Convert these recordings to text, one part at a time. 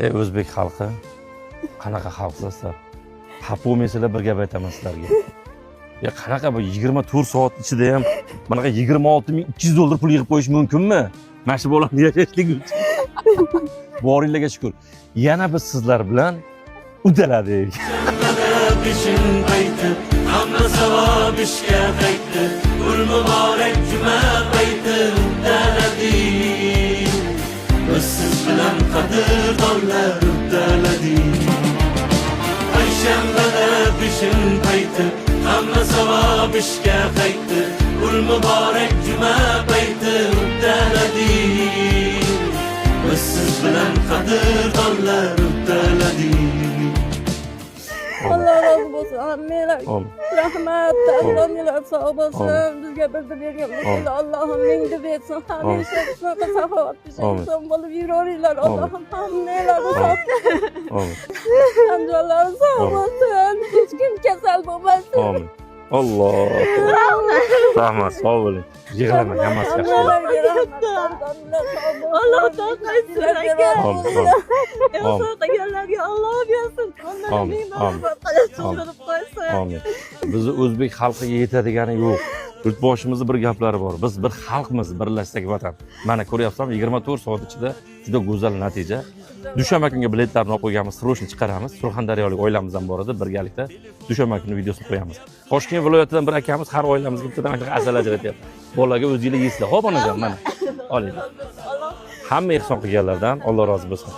O'zbek xalqi qanaqa xalqsizlar? Xafa bo'lmaysizlar, bir gap aytaman sizlarga. Ya qanaqa bu 24 soat ichida ham bunaqa 26.200 dollar pul yig'ib qo'yish mumkinmi? Mana shu bolani yashashlik uchun. Boringlarga shukr. Yana biz sizlar bilan uddaladik. Bishin payti, hamma savob ishga qaytdi. Ul muborak juma payti uddaladik. Biz siz bilan qadrdonlar uddaladik. Payshanbada bishin payti, hamma savob ishga qaytdi. Ul muborak juma payti uddaladik. Biz siz bilan qadrdonlar uddaladik. Allah razı olsun. Hammeler. Rahmet. Allah'ın sağ olasın. Bizge bildi bergen. Allah'ım mengdi versin. Hamisha shunaqa saxovat bir inson bo'lib yuraveringlar. Allohim hammeler sog'. Amin. Hamdulillah sağ olasın. Hech kim kasal bo'lmasin. Amin. Allah. Rahmat, sağ olun. Yig'lama, hammasi yaxshi. Allah taqaysizlarga. Amin. Allah bersin. Amin. Amin. Bizni o'zbek xalqiga yetadigani yo'q. Yurtboshimizning bir gaplari bor. Biz bir xalqmiz, birlashsak vatan. Mana ko'ryapsan, 24 soat ichida juda go'zal natija. Dushanba kunga biletlarni olib qo'yganmiz, srochni chiqaramiz. Surxondaryolik oilamiz ham bor edi, birgalikda dushanba kuni videosini qo'yamiz. Toshkent viloyatidan bir akamiz har oilamizga bittadan asal ajratyapti. Bolaga o'zingizlar yeysizlar. Xo'p onajon, mana. Oling. Hamma ehson qilganlardan Alloh rozi bo'lsin.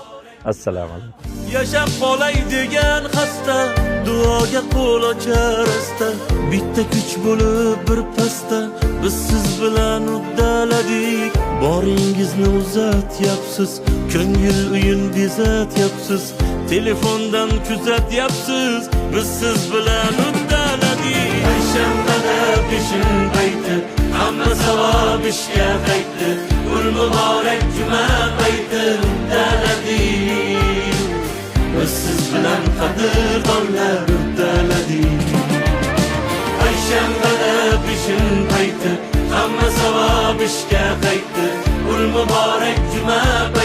Assalomu alaykum. Yashab qolay degan xasta, duoga qo'l ochar asta. Bitta kuch bo'lib bir pasta, biz siz bilan uddaladik. Boringizni uzatyapsiz, ko'ngil uyin bezatyapsiz. Telefondan kuzatyapsiz, biz siz bilan uddaladik. Payshanbada bishin payti, hamma savob ishga qaytdi. Ul muborak juma payti uddaladik. Biz siz bilan qadrdonlar uddaladik. Payshanbada bishin payti, hamma savob ishga qaytdi. Ul muborak juma payti